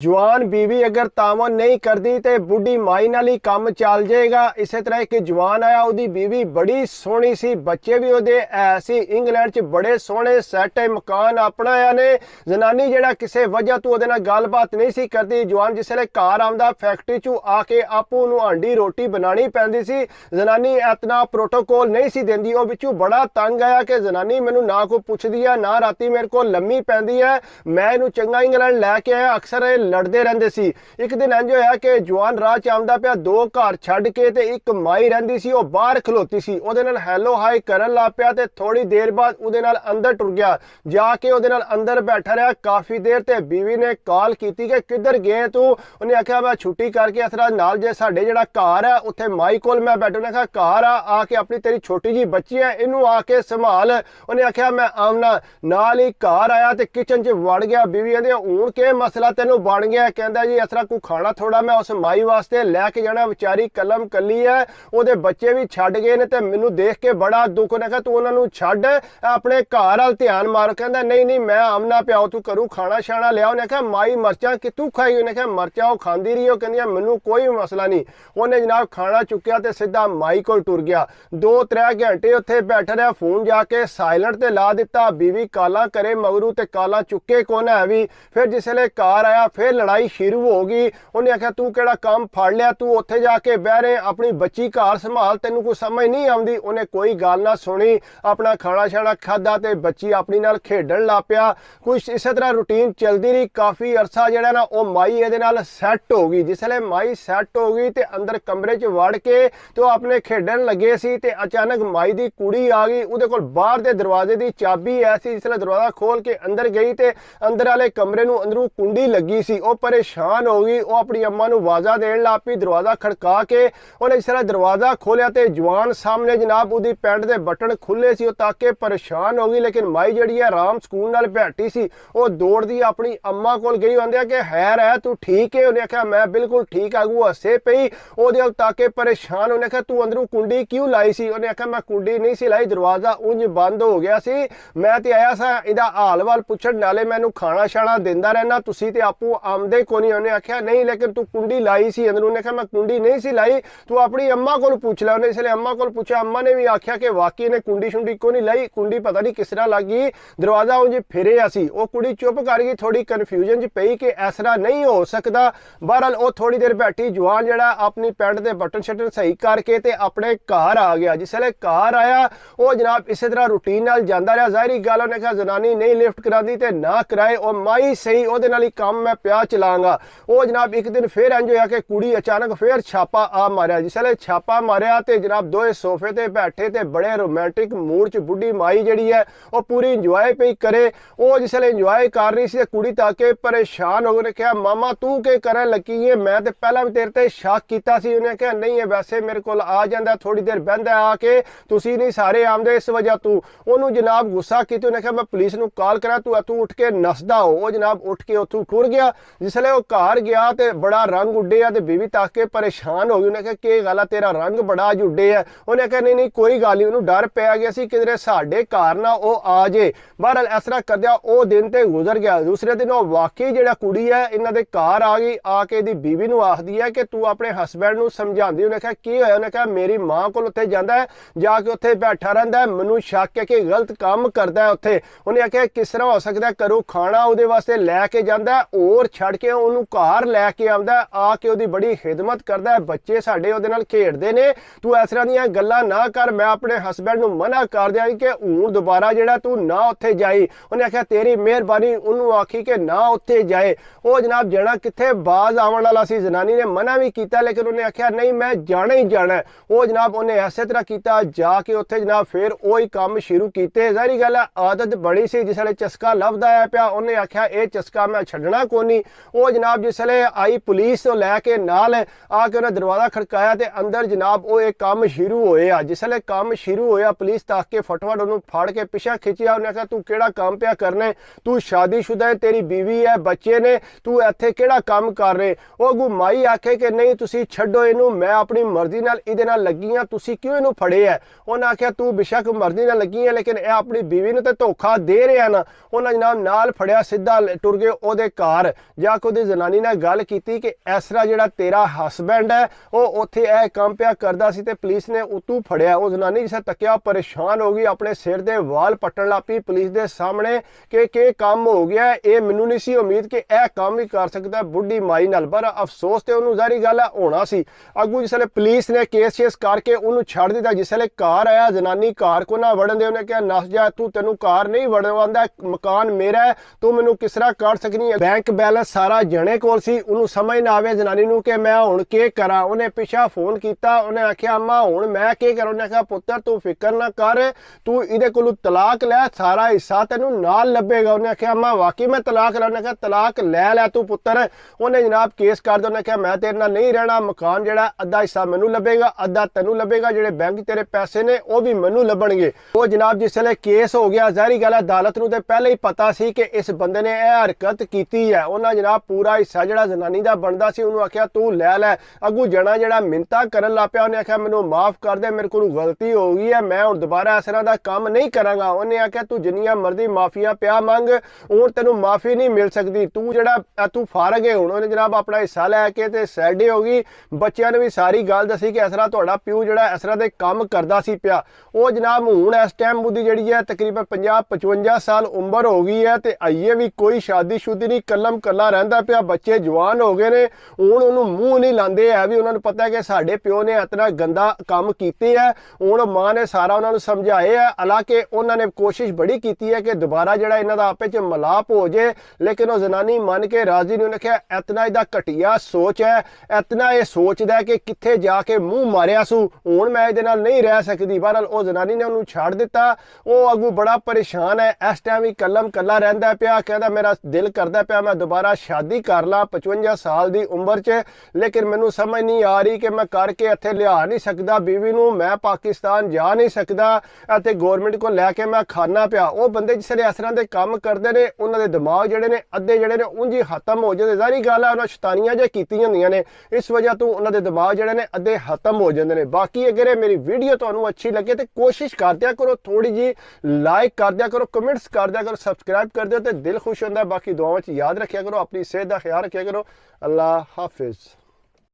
जवान बीवी अगर तावन नहीं करती तो बुढ़ी माई नाल ही काम चल जाएगा। इस तरह एक जवान आया, उसकी बीवी बड़ी सोहनी सी, बच्चे भी ਉਹਦੇ ऐसी इंग्लैंड च बड़े सोहने सैट मकान अपना ने। जनानी ਜਿਹੜਾ ਕਿਸੇ वजह ਤੋਂ ਉਹਦੇ ਨਾਲ ਗੱਲਬਾत नहीं सी करती। जवान जिसले घर आंदा फैक्ट्री चों आके आपू ਨੂੰ हांडी रोटी बनानी पैंदी सी। जनानी इतना प्रोटोकॉल नहीं सी देंदी। ਉਹ ਵਿੱਚੋਂ बड़ा तंग आया कि जनानी मैनू ना कोई पुछदी है ना राती मेरे को लम्मी पैंदी है। मैं ਇਹਨੂੰ चंगा इंग्लैंड लैके आया, अक्सर लड़ते रहते सी। एक दिन इंज होया कि जवान राह च आंदा पिया, दो घर छड्ड के ते एक माई रहिंदी सी, ਉਹ बाहर खलोती सी। ਉਹਦੇ ਨਾਲ हैलो हाई करन लग पिया ते थोड़ी देर बाद ਉਹਦੇ ਨਾਲ अंदर टुर गया। जाके ਉਹਦੇ ਨਾਲ अंदर बैठा रहा काफ़ी देर ते बीवी ने कॉल की कि किधर गए तू। उन्हें आख्या मैं छुट्टी करके असरा नाल जे साडे जिहड़ा घर है उत्थे माई कोल मैं बैठा। उन्हें आख्या घर आके अपनी तेरी छोटी जी बच्ची है इनू आके संभाल। उन्हें आख्या मैं आमना। नाल ही घर आया ते किचन च वड़ गया। बीवी कहंदी हुण के मसला तैनू बन गया। कहंदा जी असरा कोई खाना थोड़ा मैं उस माई वास्ते लैके जाना, बेचारी कलम कली है, ਉਹਦੇ ਬੱਚੇ भी छड्ड गए ने ते मैनू देख के बड़ा दुख। उन्हें कहा तू उन्होंने छड्ड अपने घर वाल ध्यान मार। कहंदा नहीं नहीं मैं आमना पिया, तू करूँ खाना शाना लिया। उन्हें कहा माई मरचा कितों खाई। उन्हें कहा मरचा वो खांदी रही। कहंदी मैनू कोई मसला नहीं। उन्हें जनाब खाना चुक्या ते सीधा माई को टुर गया। 2-3 घंटे उत्थे बैठा रहा, फोन जाके साइलेंट ते ला दिता। बीवी काला करे मगरू ते काला चुके कौन है भी। फिर जिसले घर आया फिर लड़ाई शुरू हो गई। उन्हें आख्या तू केड़ा काम फड़ लिया, तू उत्थे जाके बह रहे अपनी बच्ची घर संभाल, तेनू कोई समझ नहीं आउंदी। उन्हें कोई गल ना सुनी, अपना खाना शाना खादा ते बच्ची अपनी नाल खेडन लग पिया। कुछ इस तरह रूटीन चलती रही। काफ़ी अरसा जिहड़ा ना वो माई इहदे नाल सैट हो गई। जिसले माई सैट हो गई ते अंदर कमरे च वड़ के तो अपने खेडन लगे सी ते अचानक माई दी कुड़ी आ गई। उहदे कोल बाहर दे दरवाजे दी चाबी ऐसी, जिसले दरवाजा खोल के अंदर गई ते अंदर वाले कमरे नूं अंदरों कुंडी लगी सी। वो परेशान हो गई। वो अपनी अम्मा नूं आवाज़ा देण लग पई। दरवाजा खड़का के उन्हें इस तरह दरवाजा खोलिया ते जवान सामने जनाब उसदी पैंट दे बटन खुले सी। ताके परेशान हो गई। लेकिन माई जिहड़ी है आराम सुकून नाल बैठी सी। वो दौड़दी अपनी अम्मा कोल गई। आंदे कि हैर है तू ठीक है। उन्हें आख्या मैं बिल्कुल ठीक आगू। हसे पई ओहदे ताके परेशान। उन्हें आख्या तू अंदरों कुंडी क्यों लाई सी। उन्हें आख्या मैं कुंडी नहीं सी लाई, दरवाजा उंज बंद हो गया सी। मैं ते आया सा इहदा हाल वाल पुछण, नाले मैनू खाना शाना देंदा रहना, तुसी ते आपू आमदे को नहीं। उन्हें आख्या नहीं लेकिन तू कुंडी लाई सी अंदरों। उन्हें आख्या मैं कुंडी नहीं सी लाई, तू अपनी अम्मा को पूछ ला। उन्हें इसलिए अम्मा को पूछा, अम्मा ने भी आख्या कि वाकई ने कुंडी शुंडी को नहीं लाई, कुंडी पता नहीं किस तरह लग गई, दरवाजा उंज फिरे सी। वो कुड़ी चुप कर गई, थोड़ी कन्फ्यूजन च पई कि इस तरह नहीं हो सकता। बहरहाल वो थोड़ी देर बैठी। जवान जड़ा अपनी पैंट के बटन शटन सही करके ते अपने घर आ गया। जिसले घर आया वो जनाब इस तरह रूटीन नाल जांदा रहा। ज़ाहिरी गल उन्हें कहा जनानी नहीं लिफ्ट करांदी ते ना कराए, और माई सही ओहदे नाल ही काम मैं प्या चलांगा। वो जनाब एक दिन फिर इंज होया कि कुड़ी अचानक फिर छापा आ मारिया। जिसले छापा मारिया ते जनाब दोए सोफे ते बैठे ते बड़े रोमांटिक मूड च बुढ़ी माई जिहड़ी है वो पूरी इंजॉय पे करे। वो जिसले इंजॉय कर रही सी कुड़ी ताके परेशान हो गए। कहा मामा तू के करन लगी है, मैं तो पहला भी तेरे ते शक कीता सी। उन्हें कहा नहीं है वैसे मेरे को आ जाता, थोड़ी देर बहंदा आके, तुसी नहीं सारे आमदे इस वजह तू। उन्होंने जनाब गुस्सा की। उन्हें कहा मैं पुलिस नूं कॉल करा, तू उठ के नसदा हो। वो जनाब उठ के उतों टुर गया। जिसले वो घर गया तो बड़ा रंग उड्डे आ, बीवी तक के परेशान हो गई। उन्हें कहा कि गल है तेरा रंग बड़ा अज उड्डे है। उन्हें कहा नहीं नहीं कोई गल नहीं, उन्होंने डर पै गया सी किधरे साडे घर ना वो आ जे। बहरहाल इस तरह करदिया वो दिन तो गुजर गया। दूसरे दिन वो वाकई जिहड़ा कुड़ी है इन्हां दे घर आ गई। आके इहदी बीवी नूं आखदी है कि तू अपने हसबैंड नूं समझांदी। उन्हें कहा की होया। उन्हें कहा मेरी मां कोल उत्थे जांदा है, जाके उत्थे बैठा रहिंदा है, मैनूं शक है कि गलत काम करदा है उत्थे। उन्हें आख्या किस तरह हो सकदा, करो खाना ਉਹਦੇ वास्ते लैके जांदा है और छड़ के ਉਹਨੂੰ घर लैके आंदा है, आके ਉਹਦੀ बड़ी खिदमत करदा है, बच्चे साडे ਉਹਦੇ ਨਾਲ खेडदे ने। तू इस तरह ਦੀਆਂ ਗੱਲਾਂ ना कर, मैं अपने हसबैंड ਨੂੰ मना कर दिया कि ਹੁਣ दोबारा ਜਿਹੜਾ तू ना उत्थे जाई। उन्हें आख्या तेरी मेहरबानी, ਉਹਨੂੰ आखी कि ना उत्थे जाए। वो जनाब जाना कित्थे बाज आवन वाला सी। जनानी ने मना भी किया लेकिन उन्हें आख्या नहीं मैं जाना ही जाना है। वो जनाब उन्हें ऐसे तरह किया, जाके उत्थे जनाब फिर वही काम शुरू किए। ज़ाहिरी गल है आदत बड़ी सी। जिसले चस्का लभदा है पिया उन्हें आख्या ये चस्का मैं छड्डना कोनी। वो जनाब जिसले आई पुलिस तो लैके नाल आके उन्हें दरवाजा खड़काया तो अंदर जनाब वो एक काम शुरू होया। जिसले काम शुरू होया पुलिस तक के फटफट उन्होंने फड़ के पिछा खिंचिया। उन्हें आख्या तू केड़ा काम पिया करने, तू शादीशुदा है, तेरी बीवी है, बच्चे ने, तू इत्थे केड़ा काम कर रहे। वो अगू माई आखे कि नहीं तुसी छड्डो इनू, मैं अपनी मर्जी नाल इहदे नाल लगी हाँ, तुसी क्यों इनू फड़े है। उन्हें आख्या तू बेशक मर्जी नाल लगी है लेकिन यह अपनी बीवी नूं ते धोखा दे रहा ना। उन्हें जनाब नाल फड़िया, सीधा टुर गए ओहदे घर। ਜਾਂ ਕੋਈ ਜਨਾਨੀ ਨਾਲ ਗੱਲ ਕੀਤੀ ਕਿ ਇਸ ਤਰ੍ਹਾਂ ਜਿਹੜਾ ਤੇਰਾ ਹਸਬੈਂਡ ਹੈ ਉਹ ਉੱਥੇ ਇਹ ਕੰਮ ਪਿਆ ਕਰਦਾ ਸੀ ਤੇ ਪੁਲਿਸ ਨੇ ਉਤੋਂ ਫੜਿਆ। ਉਹ ਜਨਾਨੀ ਜਿਸ ਤੱਕਿਆ ਪਰੇਸ਼ਾਨ ਹੋ ਗਈ, ਆਪਣੇ ਸਿਰ ਦੇ ਵਾਲ ਪੱਟਣ ਲੱਗ ਪਈ ਪੁਲਿਸ ਦੇ ਸਾਹਮਣੇ ਕਿ ਕੰਮ ਹੋ ਗਿਆ। ਇਹ ਮੈਨੂੰ ਨਹੀਂ ਸੀ ਉਮੀਦ ਕਿ ਇਹ ਕੰਮ ਵੀ ਕਰ ਸਕਦਾ ਬੁੱਢੀ ਮਾਈ ਨਾਲ। ਪਰ ਅਫਸੋਸ ਤੇ ਉਹਨੂੰ ਜ਼ਾਰੀ ਗੱਲ ਹੋਣਾ ਸੀ। ਅੱਗੂ ਜਿਸਲੇ ਪੁਲਿਸ ਨੇ ਕੇਸ ਕਰਕੇ ਉਹਨੂੰ ਛੱਡ ਦਿੱਤਾ। ਜਿਸਲੇ ਘਰ ਆਇਆ ਜਨਾਨੀ ਘਰ ਕੋ ਨਾ ਵੜਨ ਦੇ, ਉਹਨੇ ਕਿਹਾ ਨਸ ਜਾ ਤੂੰ, ਤੈਨੂੰ ਘਰ ਨਹੀਂ ਵੜਵਾਉਂਦਾ, ਮਕਾਨ ਮੇਰਾ ਹੈ, ਤੂੰ ਮੈਨੂੰ ਕਿਸ ਤਰ੍ਹਾਂ ਕਰ ਸਕਣੀ ਹੈ। ਬੈਂਕ ਬੈਲੈਂਸ ਸਾਰਾ ਜਣੇ ਕੋਲ ਸੀ। ਉਹਨੂੰ ਸਮਝ ਨਾ ਆਵੇ ਜਨਾਨੀ ਨੂੰ ਕਿ ਮੈਂ ਹੁਣ ਕੀ ਕਰਾਂ। ਉਹਨੇ ਪਿੱਛਾ ਫੋਨ ਕੀਤਾ, ਉਹਨੇ ਆਖਿਆ ਅੰਮਾ ਹੁਣ ਮੈਂ ਕੀ ਕਰਾਂ। ਉਹਨੇ ਕਿਹਾ ਪੁੱਤਰ ਤੂੰ ਫਿਕਰ ਨਾ ਕਰ, ਤੂੰ ਇਹਦੇ ਕੋਲੋਂ ਤਲਾਕ ਲੈ, ਸਾਰਾ ਹਿੱਸਾ ਤੈਨੂੰ ਨਾਲ ਲੱਭੇਗਾ। ਉਹਨੇ ਆਖਿਆ ਅੰਮਾ ਵਾਕਈ ਮੈਂ ਤਲਾਕ ਲੈ। ਉਹਨੇ ਕਿਹਾ ਤਲਾਕ ਲੈ ਤੂੰ ਪੁੱਤਰ। ਉਹਨੇ ਜਨਾਬ ਕੇਸ ਕਰ ਦਿੱਤਾ। ਉਹਨੇ ਕਿਹਾ ਮੈਂ ਤੇਰੇ ਨਾਲ ਨਹੀਂ ਰਹਿਣਾ, ਮਕਾਨ ਜਿਹੜਾ ਅੱਧਾ ਹਿੱਸਾ ਮੈਨੂੰ ਲੱਭੇਗਾ, ਅੱਧਾ ਤੈਨੂੰ ਲੱਭੇਗਾ, ਜਿਹੜੇ ਬੈਂਕ ਤੇਰੇ ਪੈਸੇ ਨੇ ਉਹ ਵੀ ਮੈਨੂੰ ਲੱਭਣਗੇ। ਉਹ ਜਨਾਬ ਜਿਸ ਵੇਲੇ ਕੇਸ ਹੋ ਗਿਆ, ਜ਼ਾਹਰੀ ਗੱਲ ਹੈ ਅਦਾਲਤ ਨੂੰ ਤੇ ਪਹਿਲੇ ਹੀ ਪਤਾ ਸੀ ਕਿ ਇਸ ਬੰਦੇ ਨੇ ਇਹ ਹਰਕਤ ਕੀਤੀ ਹੈ। ਉਹਨਾਂ ਜਨਾਬ ਪੂਰਾ ਹਿੱਸਾ ਜਿਹੜਾ ਜ਼ਨਾਨੀ ਦਾ ਬਣਦਾ ਸੀ ਉਹਨੂੰ ਆਖਿਆ ਤੂੰ ਲੈ। ਅੱਗੂ ਜਣਾ ਜਿਹੜਾ ਮਿੰਤਾ ਕਰਨ ਲੱਗ ਪਿਆ, ਉਹਨੇ ਆਖਿਆ ਮੈਨੂੰ ਮਾਫ ਕਰ ਦੇ, ਮੇਰੇ ਕੋਲ ਗਲਤੀ ਹੋ ਗਈ ਹੈ, ਮੈਂ ਹੁਣ ਦੁਬਾਰਾ ਇਸ ਤਰ੍ਹਾਂ ਦਾ ਕੰਮ ਨਹੀਂ ਕਰਾਂਗਾ। ਉਹਨੇ ਆਖਿਆ ਤੂੰ ਜਿੰਨੀਆਂ ਮਰਜ਼ੀ ਮਾਫੀਆਂ ਪਿਆ ਮੰਗ, ਹੁਣ ਤੈਨੂੰ ਮਾਫੀ ਨਹੀਂ ਮਿਲ ਸਕਦੀ, ਤੂੰ ਫਾਰਗ ਹੈ ਹੁਣ। ਉਹਨੇ ਜਨਾਬ ਆਪਣਾ ਹਿੱਸਾ ਲੈ ਕੇ ਤੇ ਸੈਡੀ ਹੋ ਗਈ। ਬੱਚਿਆਂ ਨੇ ਵੀ ਸਾਰੀ ਗੱਲ ਦੱਸੀ ਕਿ ਇਸ ਤਰ੍ਹਾਂ ਤੁਹਾਡਾ ਪਿਓ ਜਿਹੜਾ ਇਸ ਤਰ੍ਹਾਂ ਦੇ ਕੰਮ ਕਰਦਾ ਸੀ ਪਿਆ। ਉਹ ਜਨਾਬ ਹੁਣ ਇਸ ਟਾਈਮ ਉਹਦੀ ਜਿਹੜੀ ਹੈ ਤਕਰੀਬਨ 50-55 ਸਾਲ ਉਮਰ ਹੋ ਗਈ ਹੈ ਤੇ ਆਈਏ ਵੀ ਕੋਈ ਸ਼ਾਦੀ ਸ਼ੁਦੀ ਨਹੀਂ, ਕੱਲਮ ਕੱਲਾ ਰਹਿੰਦਾ ਪਿਆ। ਬੱਚੇ ਜਵਾਨ ਹੋ ਗਏ ਨੇ, ਹੁਣ ਉਹਨੂੰ ਮੂੰਹ ਨਹੀਂ ਲਾਉਂਦੇ ਹੈ ਵੀ ਉਹਨਾਂ ਨੂੰ ਪਤਾ ਹੈ ਕਿ ਸਾਡੇ ਪਿਓ ਨੇ ਇਤਨਾ ਗੰਦਾ ਕੰਮ ਕੀਤੇ ਹੈ। ਹੁਣ ਮਾਂ ਨੇ ਸਾਰਾ ਉਹਨਾਂ ਨੂੰ ਸਮਝਾਏ ਹੈ। ਹਾਲਾਂਕਿ ਉਹਨਾਂ ਨੇ ਕੋਸ਼ਿਸ਼ ਬੜੀ ਕੀਤੀ ਹੈ ਕਿ ਦੁਬਾਰਾ ਜਿਹੜਾ ਇਹਨਾਂ ਦਾ ਆਪੇ 'ਚ ਮਲਾਪ ਹੋ ਜੇ, ਲੇਕਿਨ ਉਹ ਜ਼ਨਾਨੀ ਮੰਨ ਕੇ ਰਾਜ਼ੀ ਨਹੀਂ। ਉਹਨੇ ਕਿਹਾ ਇਤਨਾ ਇਹਦਾ ਘਟੀਆ ਸੋਚ ਹੈ, ਇਤਨਾ ਇਹ ਸੋਚਦਾ ਕਿ ਕਿੱਥੇ ਜਾ ਕੇ ਮੂੰਹ ਮਾਰਿਆ ਸੂ, ਹੁਣ ਮੈਂ ਇਹਦੇ ਨਾਲ ਨਹੀਂ ਰਹਿ ਸਕਦੀ। ਬਹਰਹਾਲ ਉਹ ਜ਼ਨਾਨੀ ਨੇ ਉਹਨੂੰ ਛੱਡ ਦਿੱਤਾ। ਉਹ ਅੱਗੂ ਬੜਾ ਪਰੇਸ਼ਾਨ ਹੈ, ਇਸ ਟਾਈਮ ਵੀ ਕੱਲਮ ਕੱਲਾ ਰਹਿੰਦਾ ਪਿਆ। ਕਹਿੰਦਾ ਮੇਰਾ ਦਿਲ ਕਰਦਾ ਪਿਆ ਮੈਂ ਦੁਬਾਰਾ ਸ਼ਾਦੀ ਕਰ ਲਾਂ 55 ਸਾਲ ਦੀ ਉਮਰ 'ਚ, ਲੇਕਿਨ ਮੈਨੂੰ ਸਮਝ ਨਹੀਂ ਆ ਰਹੀ ਕਿ ਮੈਂ ਕਰਕੇ ਇੱਥੇ ਲਿਆ ਨਹੀਂ ਸਕਦਾ ਬੀਵੀ ਨੂੰ, ਮੈਂ ਪਾਕਿਸਤਾਨ ਜਾ ਨਹੀਂ ਸਕਦਾ ਅਤੇ ਗੌਰਮੈਂਟ ਕੋਲ ਲੈ ਕੇ ਮੈਂ ਖਾਣਾ ਪਿਆ। ਉਹ ਬੰਦੇ ਜਿਸ ਤਰ੍ਹਾਂ ਇਸ ਤਰ੍ਹਾਂ ਦੇ ਕੰਮ ਕਰਦੇ ਨੇ ਉਹਨਾਂ ਦੇ ਦਿਮਾਗ ਜਿਹੜੇ ਨੇ ਅੱਧੇ ਜਿਹੜੇ ਨੇ ਉਂਝ ਹੀ ਖਤਮ ਹੋ ਜਾਂਦੇ। ਜ਼ਾਹਰੀ ਗੱਲ ਹੈ ਉਹਨਾਂ ਸ਼ੈਤਾਨੀਆਂ ਜੇ ਕੀਤੀਆਂ ਹੁੰਦੀਆਂ ਨੇ, ਇਸ ਵਜ੍ਹਾ ਤੋਂ ਉਹਨਾਂ ਦੇ ਦਿਮਾਗ ਜਿਹੜੇ ਨੇ ਅੱਧੇ ਖਤਮ ਹੋ ਜਾਂਦੇ ਨੇ। ਬਾਕੀ ਅਗਰ ਇਹ ਮੇਰੀ ਵੀਡੀਓ ਤੁਹਾਨੂੰ ਅੱਛੀ ਲੱਗੇ ਤੇ ਕੋਸ਼ਿਸ਼ ਕਰ ਦਿਆ ਕਰੋ, ਥੋੜੀ ਜੀ ਲਾਈਕ ਕਰ ਦਿਆ ਕਰੋ, ਕਮੈਂਟਸ ਕਰ ਦਿਆ ਕਰੋ, ਸਬਸਕ੍ਰਾਈਬ ਕਰ ਦਿਓ ਤੇ ਦਿਲ ਖੁਸ਼ ਹੁੰਦਾ। ਬਾਕੀ ਦੁਆਵਾਂ 'ਚ ਯਾਦ ਰੱਖਿਆ ਕਰੋ, ਆਪਣੀ ਸਿਹਤ ਦਾ ਖਿਆਲ ਰੱਖਿਆ ਕਰੋ। ਅੱਲਾਹ ਹਾਫਿਜ਼।